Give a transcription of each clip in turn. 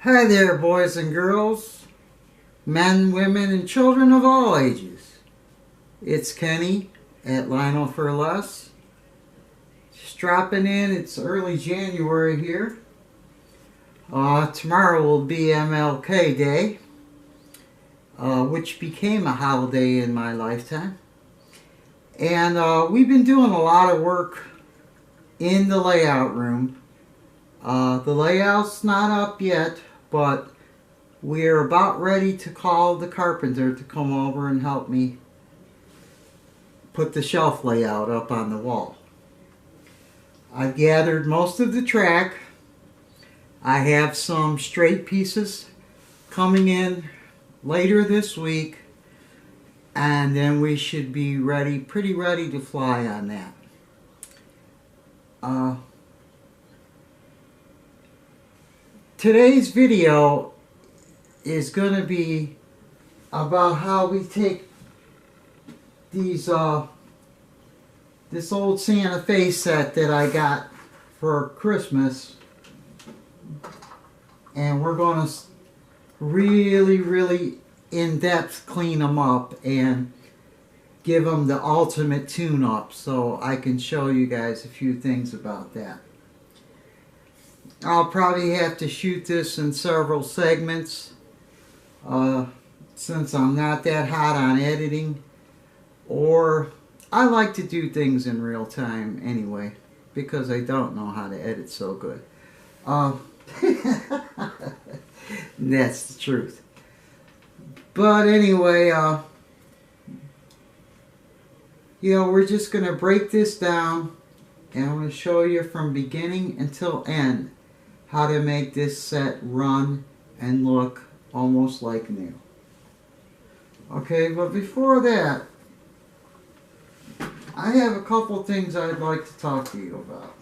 Hi there, boys and girls, men, women, and children of all ages. It's Kenny at Lionel for Less. Just dropping in. It's early January here. Tomorrow will be MLK Day, which became a holiday in my lifetime. And we've been doing a lot of work in the layout room. The layout's not up yet, but we're about ready to call the carpenter to come over and help me put the shelf layout up on the wall. I've gathered most of the track. I have some straight pieces coming in later this week, and then we should be ready, pretty ready to fly on that. Today's video is going to be about how we take these this old Santa Fe set that I got for Christmas, and we're going to really in-depth clean them up and give them the ultimate tune-up, so I can show you guys a few things about that. I'll probably have to shoot this in several segments since I'm not that hot on editing, or I like to do things in real time anyway because I don't know how to edit so good. That's the truth. But anyway, we're just going to break this down, and I'm going to show you from beginning until end how to make this set run and look almost like new. Okay, but before that, I have a couple things I'd like to talk to you about.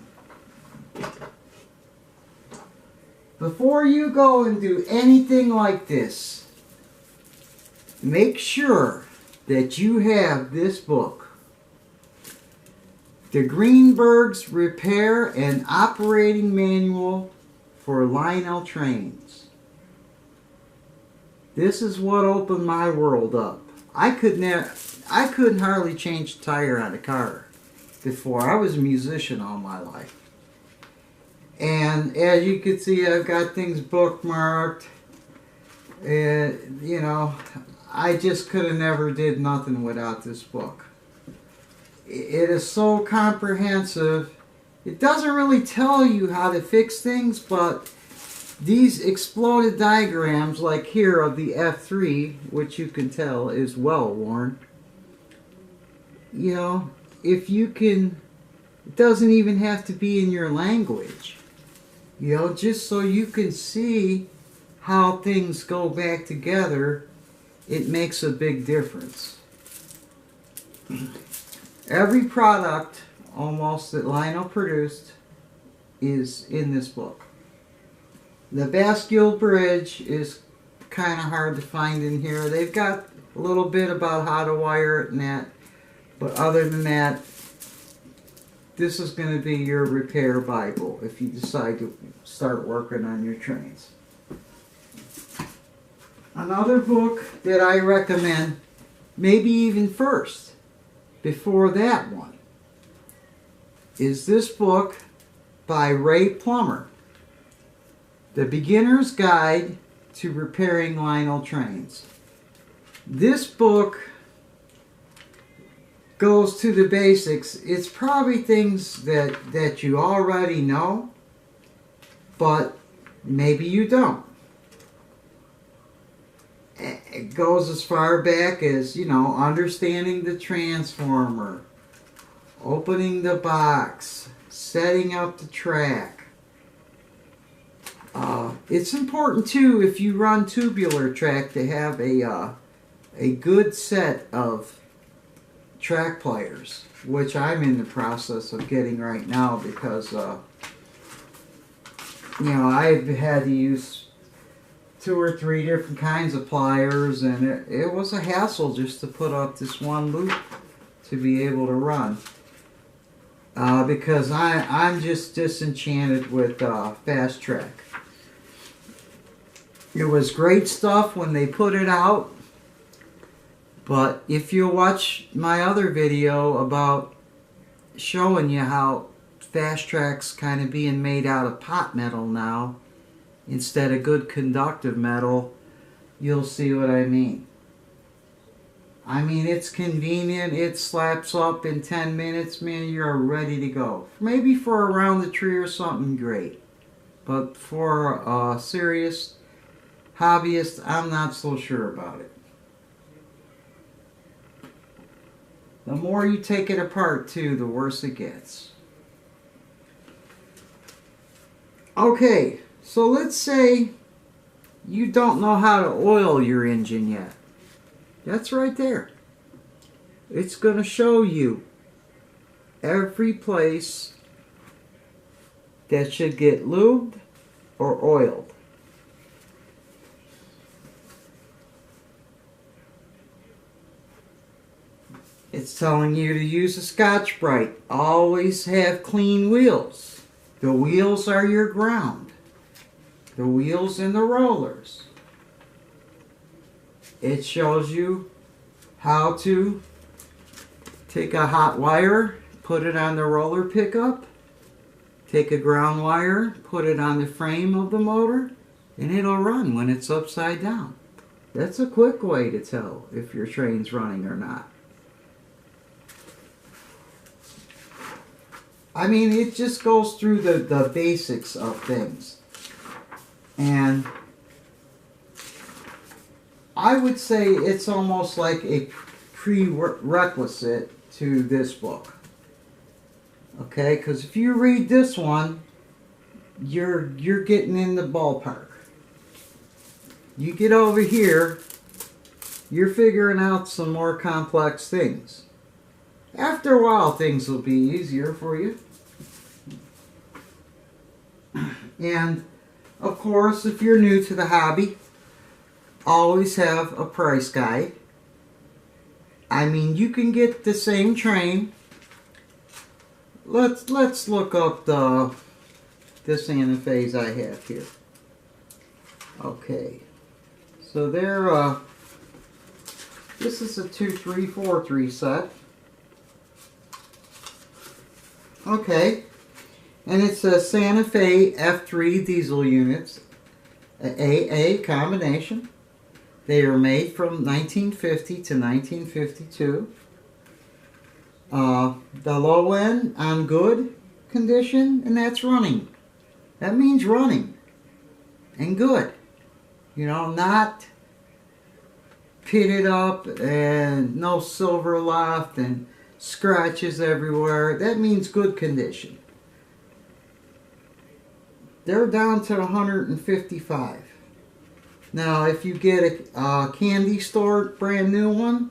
Before you go and do anything like this, make sure that you have this book, the Greenberg's Repair and Operating Manual for Lionel Trains. This is what opened my world up. I couldn't hardly change the tire on a car before. I was a musician all my life. And as you can see, I've got things bookmarked. I just could have never did nothing without this book. It is so comprehensive. It doesn't really tell you how to fix things, but these exploded diagrams, like here of the F3, which you can tell is well worn, if you can, it doesn't even have to be in your language, just so you can see how things go back together, it makes a big difference. Every product almost that Lionel produced is in this book. The Bascule Bridge is kind of hard to find in here. They've got a little bit about how to wire it and that, but other than that, this is going to be your repair Bible if you decide to start working on your trains. Another book that I recommend, maybe even first, before that one, is this book by Ray Plummer, The Beginner's Guide to Repairing Lionel Trains. This book goes to the basics. It's probably things that you already know, but maybe you don't. It goes as far back as, understanding the transformer, opening the box, setting up the track. It's important too, if you run tubular track, to have a good set of track pliers, which I'm in the process of getting right now because I've had to use 2 or 3 different kinds of pliers, and it was a hassle just to put up this one loop to be able to run. Because I'm just disenchanted with fast track. It was great stuff when they put it out, but if you watch my other video about showing you how fast track's kind of being made out of pot metal now instead of good conductive metal, you'll see what I mean. I mean, it's convenient, it slaps up in 10 minutes, man, you're ready to go. Maybe for around the tree or something, great. But for a serious hobbyist, I'm not so sure about it. The more you take it apart, too, the worse it gets. Okay, so let's say you don't know how to oil your engine yet. That's right there. It's going to show you every place that should get lubed or oiled. It's telling you to use a Scotch-Brite. Always have clean wheels. The wheels are your ground. The wheels and the rollers. It shows you how to take a hot wire, put it on the roller pickup, take a ground wire, put it on the frame of the motor, and it'll run when it's upside down. That's a quick way to tell if your train's running or not. I mean, it just goes through the basics of things. And I would say it's almost like a prerequisite to this book. Okay, because if you read this one, you're getting in the ballpark. You get over here, you're figuring out some more complex things. After a while, things will be easier for you. And, of course, if you're new to the hobby, always have a price guide. I mean, you can get the same train. Let's look up the Santa Fe's I have here. Okay, so this is a 2343 set. Okay, and it's a Santa Fe F3 diesel units, AA combination. They are made from 1950 to 1952. The low end on good condition, and that's running. That means running and good. You know, not pitted up and no silver left and scratches everywhere. That means good condition. They're down to 155. Now, if you get a candy store brand new one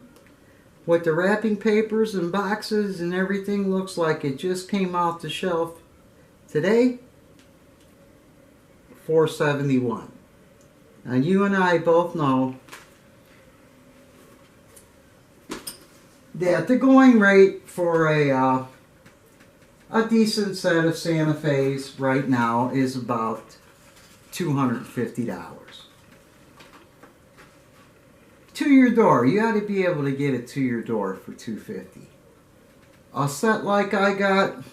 with the wrapping papers and boxes and everything, looks like it just came off the shelf today, $471. Now, you and I both know that the going rate for a decent set of Santa Fe's right now is about $250. To your door. You ought to be able to get it to your door for $250. A set like I got,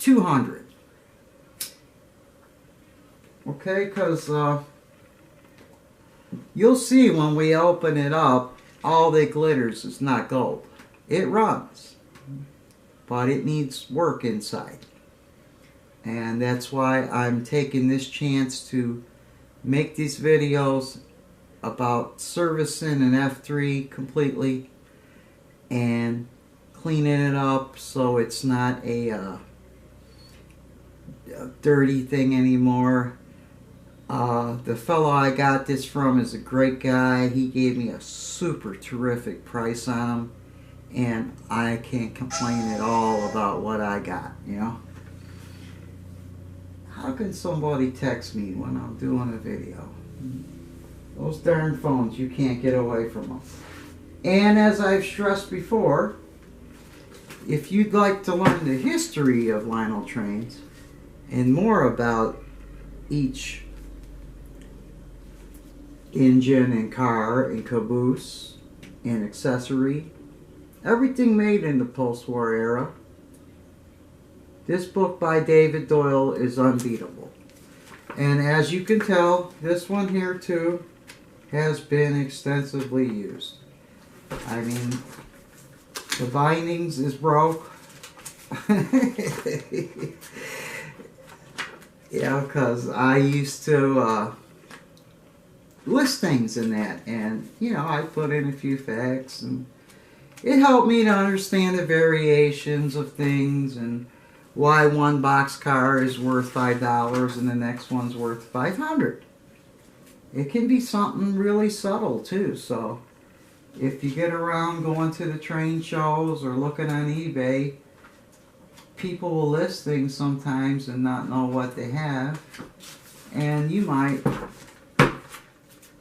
$200. Okay, because you'll see when we open it up, all that glitters is not gold. It runs, but it needs work inside. And that's why I'm taking this chance to make these videos about servicing an F3 completely and cleaning it up so it's not a dirty thing anymore. The fellow I got this from is a great guy. He gave me a super terrific price on him, and I can't complain at all about what I got, you know. How can somebody text me when I'm doing a video? Those darn phones, you can't get away from them. And as I've stressed before, if you'd like to learn the history of Lionel trains and more about each engine and car and caboose and accessory. Everything made in the post-war era. This book by David Doyle is unbeatable. And as you can tell, this one here too has been extensively used. I mean, the bindings is broke. Yeah, because I used to list things in that, and you know, I put in a few facts, and it helped me to understand the variations of things and why one boxcar is worth $5 and the next one's worth $500. It can be something really subtle too. So if you get around going to the train shows or looking on eBay, people will list things sometimes and not know what they have, and you might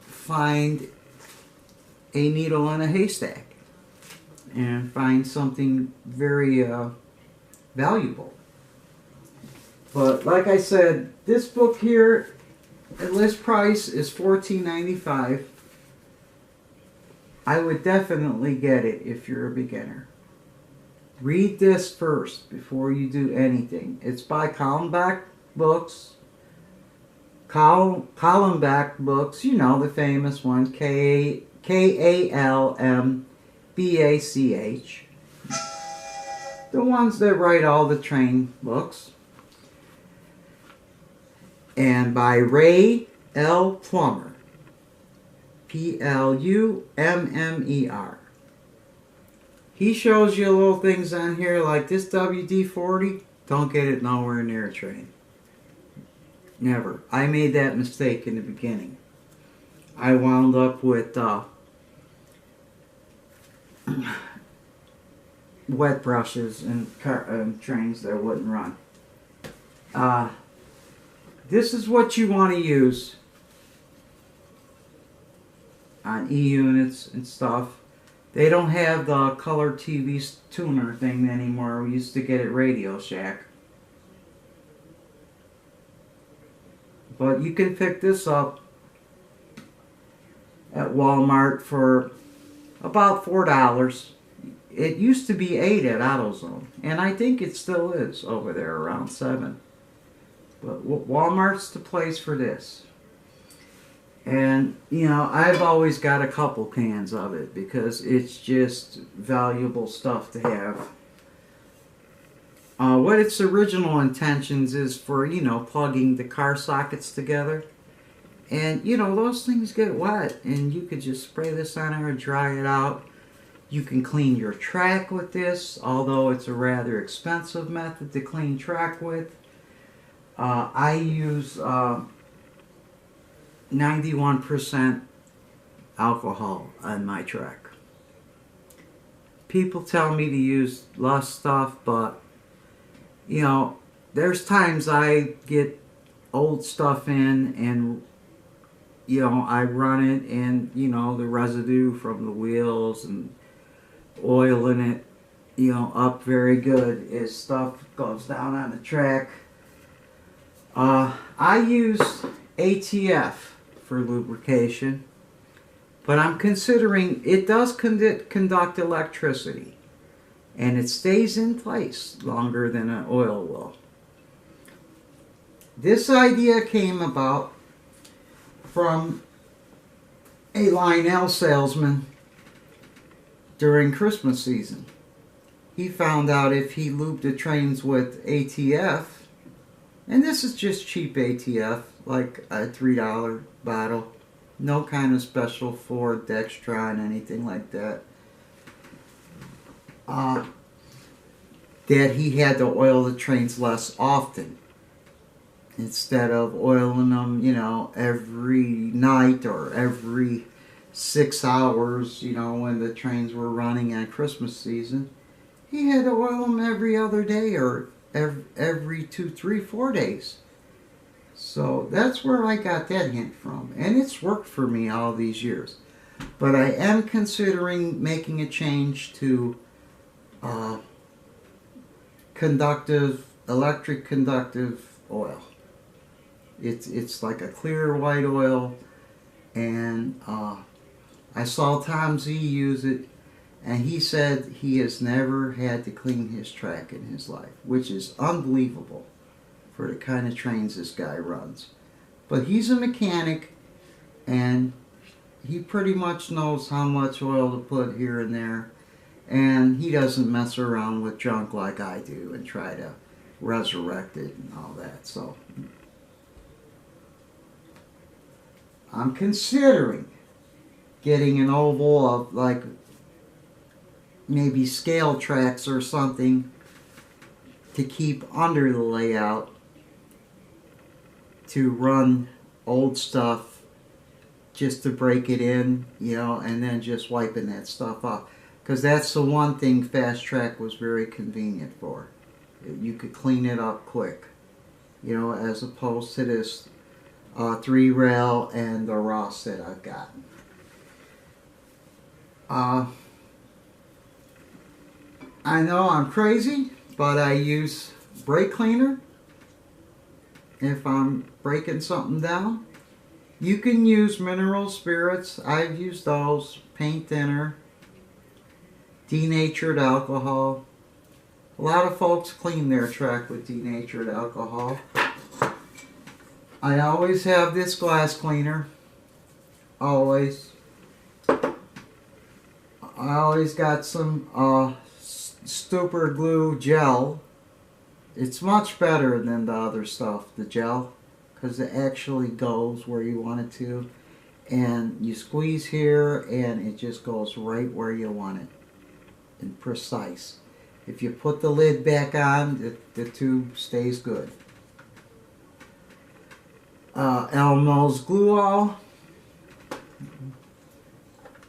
find a needle in a haystack and find something very valuable. But like I said, this book here, the list price is $14.95. I would definitely get it if you're a beginner. Read this first before you do anything. It's by Kallenbach Books. Kallenbach Books, you know, the famous ones, Kallenbach. The ones that write all the train books. And by Ray L. Plummer. Plummer. He shows you little things on here like this WD-40. Don't get it nowhere near a train. Never. I made that mistake in the beginning. I wound up with wet brushes and trains that wouldn't run. This is what you want to use on E-units and stuff. They don't have the color TV tuner thing anymore. We used to get at Radio Shack. But you can pick this up at Walmart for about $4. It used to be $8 at AutoZone, and I think it still is over there around $7. But Walmart's the place for this. And, you know, I've always got a couple cans of it because it's just valuable stuff to have. What its original intentions is for, you know, plugging the car sockets together. And, you know, those things get wet, and you could just spray this on there and dry it out. You can clean your track with this, although it's a rather expensive method to clean track with. I use 91% alcohol on my track. People tell me to use less stuff, but you know, there's times I get old stuff in and you know, I run it and you know, the residue from the wheels and oil in it, you know, up very good as stuff goes down on the track. I use ATF for lubrication, but I'm considering it does conduct electricity, and it stays in place longer than an oil will. This idea came about from a Lionel salesman during Christmas season. He found out if he lubed the trains with ATF, and this is just cheap ATF, like a $3 bottle. No kind of special Ford, Dextron, anything like that. That he had to oil the trains less often. Instead of oiling them, you know, every night or every 6 hours, you know, when the trains were running on Christmas season. He had to oil them every other day or every 2, 3, 4 days. So that's where I got that hint from. And it's worked for me all these years. But I am considering making a change to electric conductive oil. It's like a clear white oil And I saw Tom Z use it, and he said he has never had to clean his track in his life, which is unbelievable for the kind of trains this guy runs. But he's a mechanic, and he pretty much knows how much oil to put here and there, and he doesn't mess around with junk like I do and try to resurrect it and all that. So I'm considering getting an oval of like maybe scale tracks or something to keep under the layout to run old stuff just to break it in, you know, and then just wiping that stuff off. Because that's the one thing Fast Track was very convenient for. You could clean it up quick, you know, as opposed to this 3-rail and the Ross that I've got. I know I'm crazy, but I use brake cleaner if I'm breaking something down. You can use mineral spirits. I've used those. Paint thinner. Denatured alcohol. A lot of folks clean their track with denatured alcohol. I always have this glass cleaner. Always. I always got some super glue gel. It's much better than the other stuff, the gel, because it actually goes where you want it to. And you squeeze here and it just goes right where you want it. And precise. If you put the lid back on, the tube stays good. Elmo's glue all.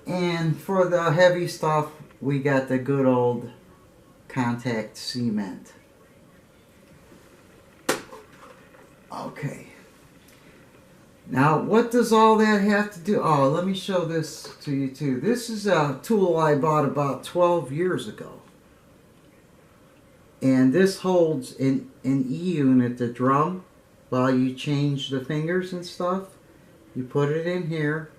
And for the heavy stuff, we got the good old contact cement. Okay. Now, what does all that have to do? Oh, let me show this to you too. This is a tool I bought about 12 years ago. And this holds an E-unit, the drum, while you change the fingers and stuff. You put it in here.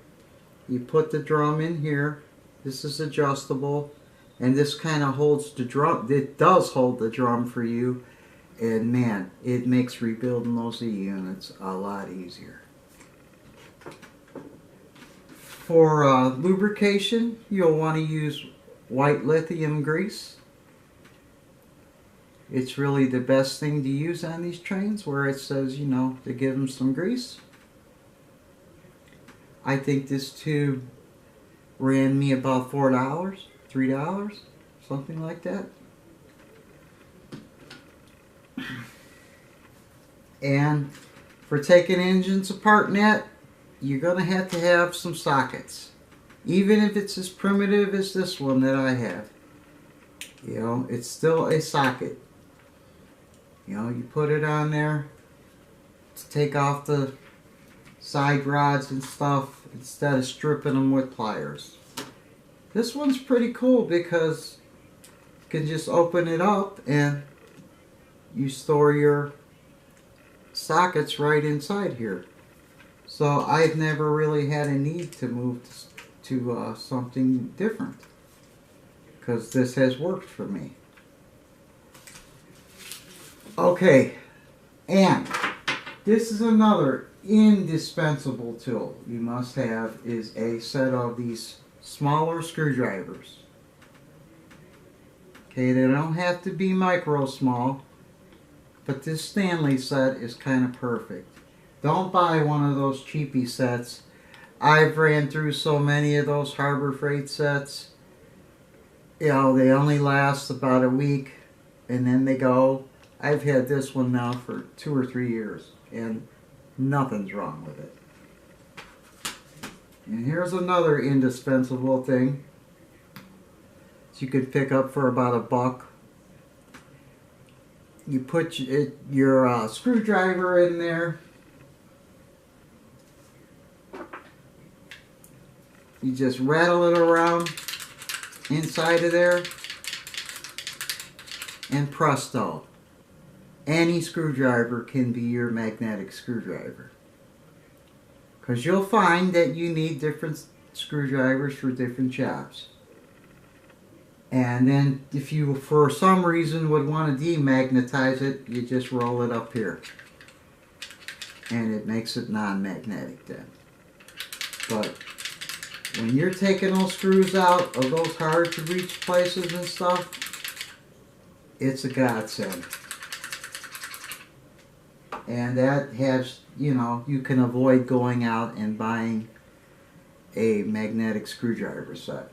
You put the drum in here. This is adjustable. And this kind of holds the drum. It does hold the drum for you. And man, it makes rebuilding those E-units a lot easier. For lubrication, you'll want to use white lithium grease. It's really the best thing to use on these trains, where it says, you know, to give them some grease. I think this tube ran me about $4, $3, something like that. And for taking engines apart in that, you're going to have some sockets. Even if it's as primitive as this one that I have. You know, it's still a socket. You know, you put it on there to take off the side rods and stuff instead of stripping them with pliers. This one's pretty cool because you can just open it up and you store your sockets right inside here. So I've never really had a need to move to something different because this has worked for me. Okay, and this is another indispensable tool you must have, is a set of these smaller screwdrivers. Okay, they don't have to be micro small, but this Stanley set is kind of perfect. Don't buy one of those cheapy sets. I've ran through so many of those Harbor Freight sets. You know, they only last about a week and then they go. I've had this one now for 2 or 3 years and nothing's wrong with it. And here's another indispensable thing that you could pick up for about $1. You put your screwdriver in there. You just rattle it around inside of there, and presto, any screwdriver can be your magnetic screwdriver. because you'll find that you need different screwdrivers for different jobs. And then if you for some reason would want to demagnetize it, you just roll it up here and it makes it non-magnetic then. But when you're taking those screws out of those hard to reach places and stuff, it's a godsend. And that has, you know, you can avoid going out and buying a magnetic screwdriver set.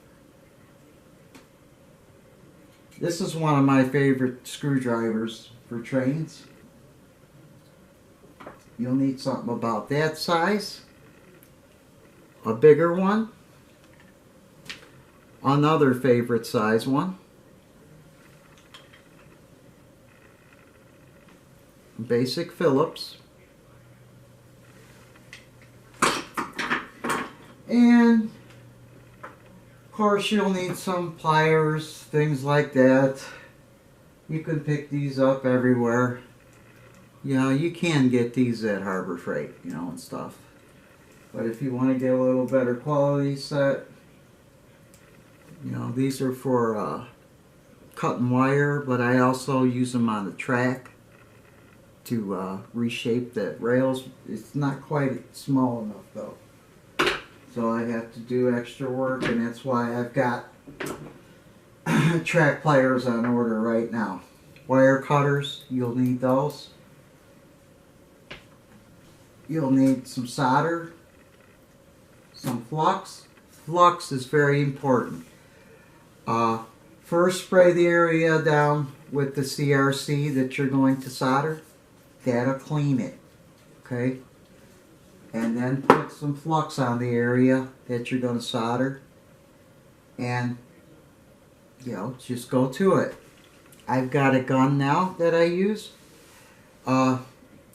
This is one of my favorite screwdrivers for trains. You'll need something about that size, a bigger one, another favorite size one, basic Phillips, and of course you'll need some pliers, things like that. You can pick these up everywhere. You know, you can get these at Harbor Freight, you know, and stuff. But if you want to get a little better quality set, you know, these are for cutting wire, but I also use them on the track to reshape the rails. It's not quite small enough though, so I have to do extra work, and that's why I've got track pliers on order right now. Wire cutters, you'll need those. You'll need some solder, some flux. Flux is very important. First spray the area down with the CRC that you're going to solder. That'll clean it, okay? And then put some flux on the area that you're going to solder. And, you know, just go to it. I've got a gun now that I use.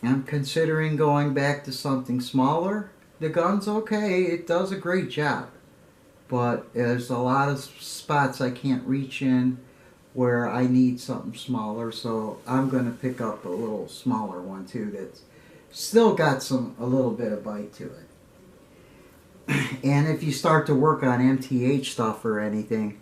I'm considering going back to something smaller. The gun's okay, it does a great job. But there's a lot of spots I can't reach in where I need something smaller, so I'm going to pick up a little smaller one too that's still got a little bit of bite to it. And if you start to work on MTH stuff or anything,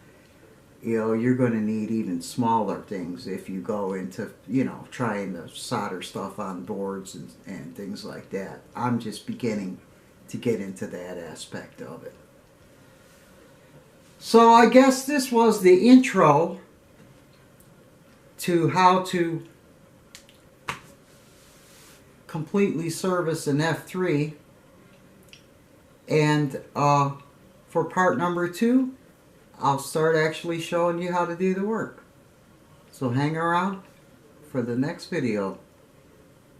you know, you're going to need even smaller things if you go into, you know, trying to solder stuff on boards and things like that. I'm just beginning to get into that aspect of it. So I guess this was the intro to how to completely service an F3. And for part number 2, I'll start actually showing you how to do the work. So hang around for the next video.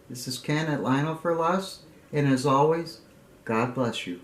This is Ken at Lionel for Less, and as always, God bless you.